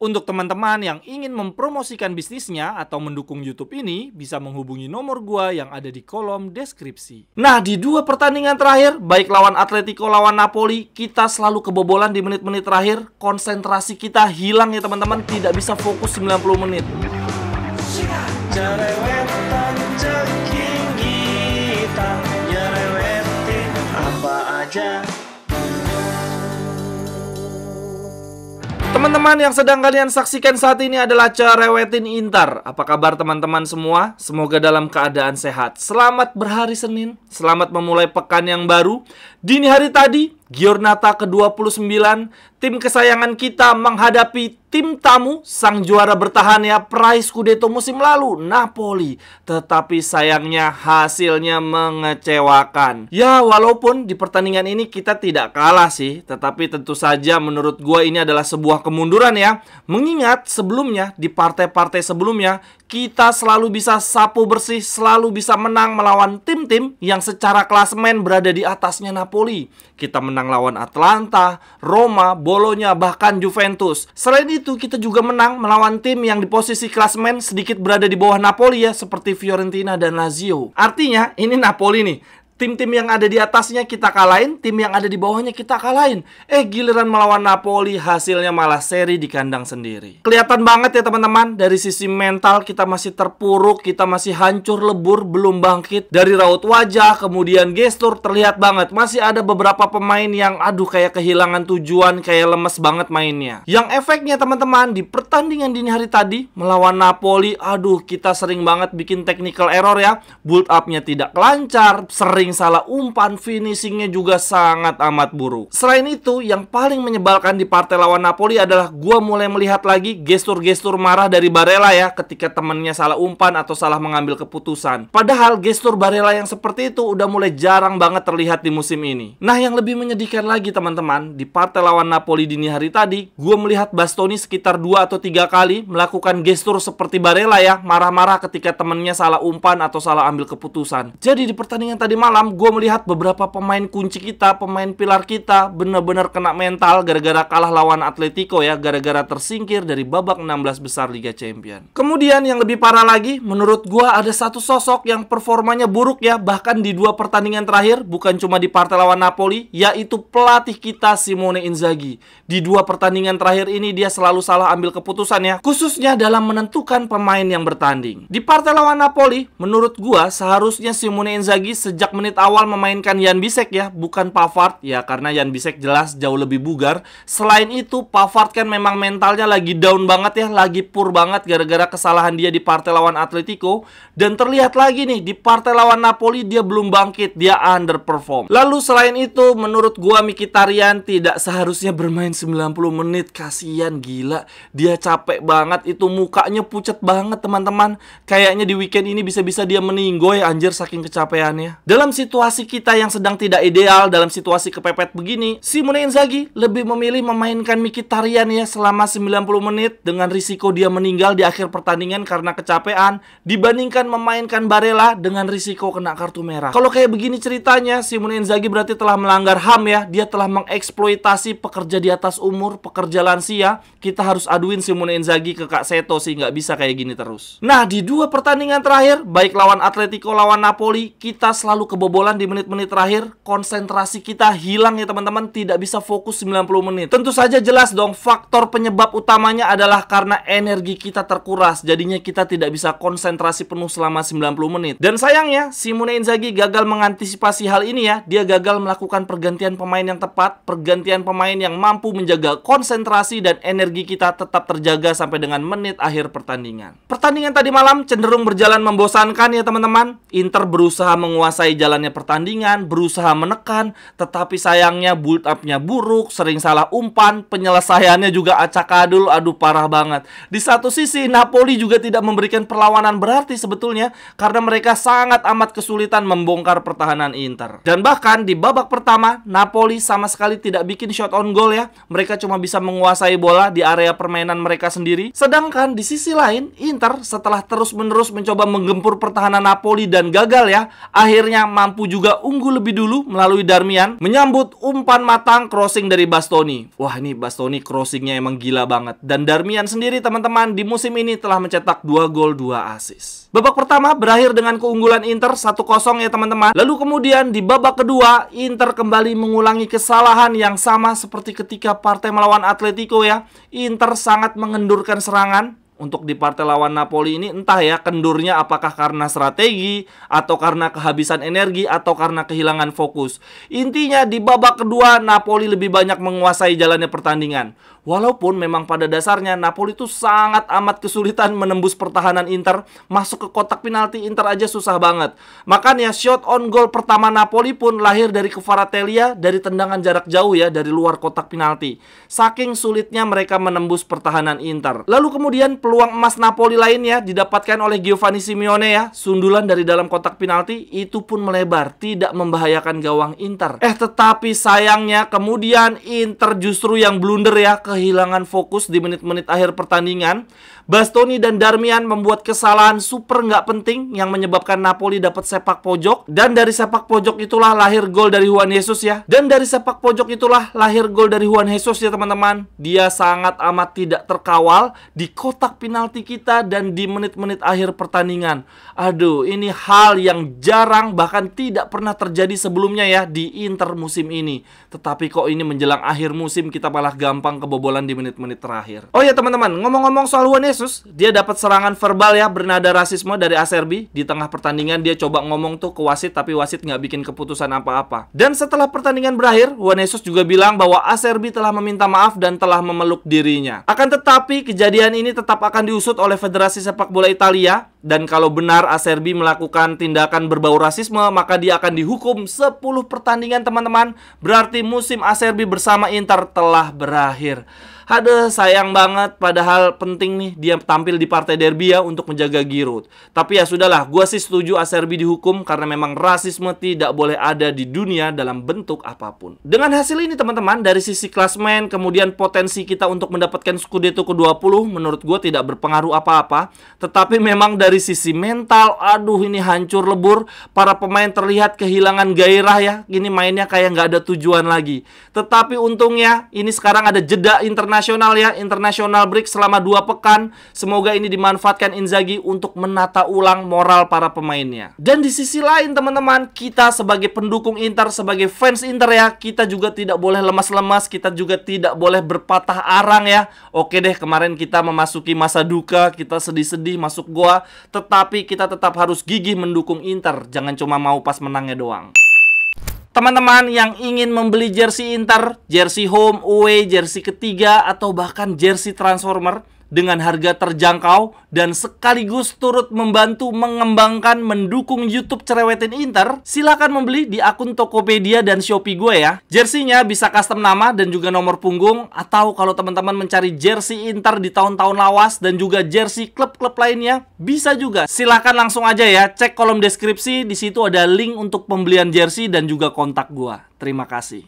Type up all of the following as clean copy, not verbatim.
Untuk teman-teman yang ingin mempromosikan bisnisnya atau mendukung YouTube ini, bisa menghubungi nomor gua yang ada di kolom deskripsi. Nah, di dua pertandingan terakhir, baik lawan Atletico lawan Napoli, kita selalu kebobolan di menit-menit terakhir. Konsentrasi kita hilang ya teman-teman, tidak bisa fokus 90 menit. Cerewetan ceking kita, nyerewetin apa aja. Teman-teman yang sedang kalian saksikan saat ini adalah Cerewetin Inter. Apa kabar teman-teman semua? Semoga dalam keadaan sehat. Selamat berhari Senin, selamat memulai pekan yang baru. Dini hari tadi, Giornata ke-29, tim kesayangan kita menghadapi tim tamu, sang juara bertahan ya, peraih Scudetto musim lalu, Napoli. Tetapi sayangnya hasilnya mengecewakan. Ya, walaupun di pertandingan ini kita tidak kalah sih, tetapi tentu saja menurut gue ini adalah sebuah kemunduran ya. Mengingat sebelumnya, di partai-partai sebelumnya, kita selalu bisa sapu bersih, selalu bisa menang melawan tim-tim yang secara klasemen berada di atasnya Napoli. Kita menang lawan Atalanta, Roma, Bologna, bahkan Juventus. Selain itu, kita juga menang melawan tim yang di posisi klasemen sedikit berada di bawah Napoli ya, seperti Fiorentina dan Lazio. Artinya, ini Napoli nih. Tim-tim yang ada di atasnya kita kalahin, tim yang ada di bawahnya kita kalahin. Giliran melawan Napoli, hasilnya malah seri di kandang sendiri. Kelihatan banget ya teman-teman, dari sisi mental kita masih terpuruk, kita masih hancur lebur, belum bangkit. Dari raut wajah, kemudian gestur, terlihat banget. Masih ada beberapa pemain yang kayak kehilangan tujuan, kayak lemes banget mainnya. Yang efeknya teman-teman, di pertandingan dini hari tadi, melawan Napoli, kita sering banget bikin technical error ya. Build up-nya tidak lancar, sering salah umpan, finishingnya juga sangat amat buruk. Selain itu, yang paling menyebalkan di partai lawan Napoli adalah gua mulai melihat lagi gestur-gestur marah dari Barella ya, ketika temennya salah umpan atau salah mengambil keputusan. Padahal gestur Barella yang seperti itu udah mulai jarang banget terlihat di musim ini. Nah, yang lebih menyedihkan lagi teman-teman, di partai lawan Napoli dini hari tadi, gua melihat Bastoni sekitar 2 atau 3 kali melakukan gestur seperti Barella ya, marah-marah ketika temennya salah umpan atau salah ambil keputusan. Jadi di pertandingan tadi malam, gue melihat beberapa pemain kunci kita, pemain pilar kita benar-benar kena mental gara-gara kalah lawan Atletico ya, gara-gara tersingkir dari babak 16 besar Liga Champions. Kemudian yang lebih parah lagi, menurut gue ada satu sosok yang performanya buruk ya, bahkan di 2 pertandingan terakhir, bukan cuma di partai lawan Napoli, yaitu pelatih kita Simone Inzaghi. Di 2 pertandingan terakhir ini dia selalu salah ambil keputusan ya, khususnya dalam menentukan pemain yang bertanding. Di partai lawan Napoli, menurut gue seharusnya Simone Inzaghi sejak menit awal memainkan Jan Bisek ya, bukan Pavard ya, karena Jan Bisek jelas jauh lebih bugar. Selain itu, Pavard kan memang mentalnya lagi down banget ya, lagi poor banget gara-gara kesalahan dia di partai lawan Atletico. Dan terlihat lagi nih, di partai lawan Napoli dia belum bangkit, dia underperform. Lalu selain itu, menurut gua Mkhitaryan tidak seharusnya bermain 90 menit, kasihan gila. Dia capek banget, itu mukanya pucat banget teman-teman. Kayaknya di weekend ini bisa-bisa dia meninggoy anjir saking kecapeannya. Dalam situasi kita yang sedang tidak ideal, dalam situasi kepepet begini, Simone Inzaghi lebih memilih memainkan Mkhitaryan ya selama 90 menit dengan risiko dia meninggal di akhir pertandingan karena kecapean, dibandingkan memainkan Barella dengan risiko kena kartu merah. Kalau kayak begini ceritanya, Simone Inzaghi berarti telah melanggar HAM ya. Dia telah mengeksploitasi pekerja di atas umur, pekerja lansia. Kita harus aduin Simone Inzaghi ke Kak Seto sih, nggak bisa kayak gini terus. Nah, di 2 pertandingan terakhir, baik lawan Atletico lawan Napoli, kita selalu kebobolan di menit-menit terakhir. Konsentrasi kita hilang ya teman-teman, tidak bisa fokus 90 menit. Tentu saja jelas dong, faktor penyebab utamanya adalah karena energi kita terkuras. Jadinya kita tidak bisa konsentrasi penuh selama 90 menit. Dan sayangnya, Simone Inzaghi gagal mengantisipasi hal ini ya. Dia gagal melakukan pergantian pemain yang tepat, pergantian pemain yang mampu menjaga konsentrasi dan energi kita tetap terjaga sampai dengan menit akhir pertandingan. Pertandingan tadi malam cenderung berjalan membosankan ya teman-teman. Inter berusaha menguasai jalannya pertandingan, berusaha menekan, tetapi sayangnya build up-nya buruk, sering salah umpan, penyelesaiannya juga acak-adul, parah banget. Di satu sisi, Napoli juga tidak memberikan perlawanan berarti sebetulnya, karena mereka sangat amat kesulitan membongkar pertahanan Inter. Dan bahkan di babak pertama, Napoli sama sekali tidak bikin shot on goal ya. Mereka cuma bisa menguasai bola di area permainan mereka sendiri. Sedangkan di sisi lain, Inter setelah terus-menerus mencoba menggempur pertahanan Napoli dan gagal ya, akhirnya mampu juga unggul lebih dulu melalui Darmian menyambut umpan matang crossing dari Bastoni. Wah, ini Bastoni crossingnya emang gila banget. Dan Darmian sendiri teman-teman di musim ini telah mencetak 2 gol 2 assist. Babak pertama berakhir dengan keunggulan Inter 1-0 ya teman-teman. Lalu kemudian di babak kedua Inter kembali mengulangi kesalahan yang sama seperti ketika partai melawan Atletico ya. Inter sangat mengendurkan serangan. Untuk di partai lawan Napoli ini entah ya kendurnya apakah karena strategi atau karena kehabisan energi atau karena kehilangan fokus. Intinya di babak kedua Napoli lebih banyak menguasai jalannya pertandingan. Walaupun memang pada dasarnya Napoli itu sangat amat kesulitan menembus pertahanan Inter. Masuk ke kotak penalti Inter aja susah banget. Makanya shot on goal pertama Napoli pun lahir dari Kvaratskhelia dari tendangan jarak jauh ya, dari luar kotak penalti. Saking sulitnya mereka menembus pertahanan Inter. Lalu kemudian peluang emas Napoli lainnya didapatkan oleh Giovanni Simeone ya. Sundulan dari dalam kotak penalti itu pun melebar, tidak membahayakan gawang Inter. Tetapi sayangnya kemudian Inter justru yang blunder ya, kehilangan fokus di menit-menit akhir pertandingan. Bastoni dan Darmian membuat kesalahan super nggak penting yang menyebabkan Napoli dapat sepak pojok. Dan dari sepak pojok itulah lahir gol dari Juan Jesus ya. Dan dari sepak pojok itulah lahir gol dari Juan Jesus ya teman-teman. Dia sangat amat tidak terkawal di kotak penalti kita dan di menit-menit akhir pertandingan. Aduh, ini hal yang jarang bahkan tidak pernah terjadi sebelumnya ya di Inter musim ini. Tetapi kok ini menjelang akhir musim kita malah gampang kebobolan di menit-menit terakhir. Oh ya teman-teman, ngomong-ngomong soal Juan Jesus, dia dapat serangan verbal ya bernada rasisme dari Acerbi. Di tengah pertandingan dia coba ngomong tuh ke wasit, tapi wasit nggak bikin keputusan apa-apa. Dan setelah pertandingan berakhir, Juan Jesus juga bilang bahwa Acerbi telah meminta maaf dan telah memeluk dirinya. Akan tetapi kejadian ini tetap akan diusut oleh Federasi Sepak Bola Italia. Dan kalau benar Acerbi melakukan tindakan berbau rasisme, maka dia akan dihukum 10 pertandingan teman-teman. Berarti musim Acerbi bersama Inter telah berakhir. Aduh, sayang banget, padahal penting nih dia tampil di partai derby ya untuk menjaga Giroud. Tapi ya sudahlah, gue sih setuju Acerbi dihukum karena memang rasisme tidak boleh ada di dunia dalam bentuk apapun. Dengan hasil ini teman-teman, dari sisi klasmen kemudian potensi kita untuk mendapatkan Scudetto ke-20 menurut gue tidak berpengaruh apa-apa. Tetapi memang dari sisi mental, aduh ini hancur lebur. Para pemain terlihat kehilangan gairah ya. Ini mainnya kayak nggak ada tujuan lagi. Tetapi untungnya ini sekarang ada jeda internasional ya, international break selama 2 pekan. Semoga ini dimanfaatkan Inzaghi untuk menata ulang moral para pemainnya. Dan di sisi lain teman-teman, kita sebagai pendukung Inter, sebagai fans Inter ya, kita juga tidak boleh lemas-lemas, kita juga tidak boleh berpatah arang ya. Oke deh, kemarin kita memasuki masa duka, kita sedih-sedih masuk goa, tetapi kita tetap harus gigih mendukung Inter. Jangan cuma mau pas menangnya doang. Teman-teman yang ingin membeli jersey Inter, jersey home, away, jersey ketiga, atau bahkan jersey transformer dengan harga terjangkau dan sekaligus turut membantu mengembangkan mendukung YouTube Cerewetin Inter, silakan membeli di akun Tokopedia dan Shopee gue ya. Jersey-nya bisa custom nama dan juga nomor punggung, atau kalau teman-teman mencari jersey Inter di tahun-tahun lawas dan juga jersey klub-klub lainnya, bisa juga. Silakan langsung aja ya, cek kolom deskripsi, di situ ada link untuk pembelian jersey dan juga kontak gue. Terima kasih.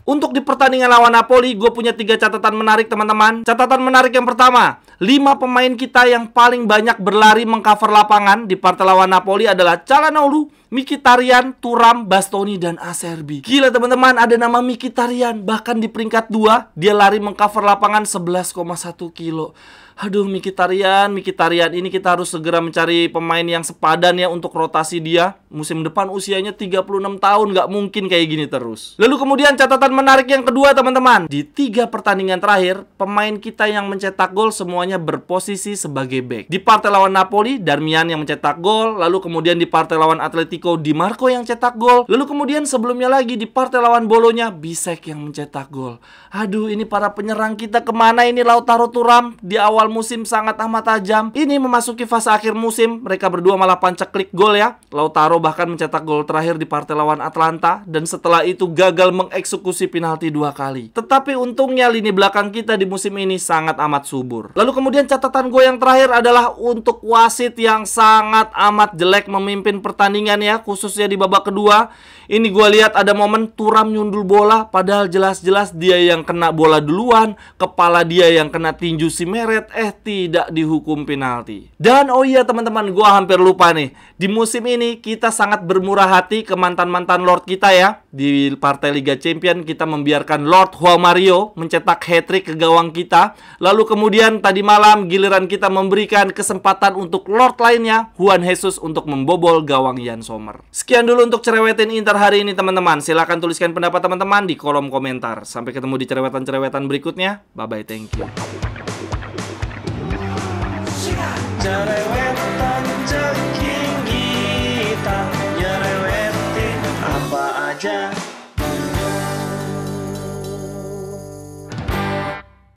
Untuk di pertandingan lawan Napoli, gue punya 3 catatan menarik teman-teman. Catatan menarik yang pertama, 5 pemain kita yang paling banyak berlari mengcover lapangan di partai lawan Napoli adalah Calhanoglu, Mkhitaryan, Thuram, Bastoni, dan Acerbi. Gila teman-teman, ada nama Mkhitaryan. Bahkan di peringkat 2, dia lari mengcover lapangan 11,1 kilo. Aduh, Mkhitaryan ini kita harus segera mencari pemain yang sepadan ya untuk rotasi dia. Musim depan usianya 36 tahun, nggak mungkin kayak gini terus. Lalu kemudian catatan menarik yang kedua teman-teman. Di 3 pertandingan terakhir, pemain kita yang mencetak gol semuanya berposisi sebagai back. Di partai lawan Napoli, Darmian yang mencetak gol. Lalu kemudian di partai lawan Atletico, Di Marco yang cetak gol. Lalu kemudian sebelumnya lagi di partai lawan Bolonya, Bisek yang mencetak gol. Aduh, ini para penyerang kita kemana ini? Lautaro, Thuram di awal musim sangat amat tajam. Ini memasuki fase akhir musim, mereka berdua malah pancaklik gol ya. Lautaro bahkan mencetak gol terakhir di partai lawan Atlanta, dan setelah itu gagal mengeksekusi penalti 2 kali. Tetapi untungnya lini belakang kita di musim ini sangat amat subur. Lalu kemudian catatan gue yang terakhir adalah untuk wasit yang sangat amat jelek memimpin pertandingan ya, khususnya di babak kedua. Ini gue lihat ada momen Thuram nyundul bola, padahal jelas-jelas dia yang kena bola duluan, kepala dia yang kena tinju si Meret, tidak dihukum penalti. Dan oh iya teman-teman, gue hampir lupa nih, di musim ini kita sangat bermurah hati ke mantan-mantan Lord kita ya. Di partai Liga Champion kita membiarkan Lord Joao Mario mencetak hat-trick ke gawang kita. Lalu kemudian tadi malam giliran kita memberikan kesempatan untuk Lord lainnya, Juan Jesus, untuk membobol gawang Yann Sommer. Sekian dulu untuk cerewetin Inter hari ini teman-teman. Silahkan tuliskan pendapat teman-teman di kolom komentar. Sampai ketemu di cerewetan-cerewetan berikutnya. Bye-bye, thank you. Cerewetan ceking kita nyerewetin apa aja.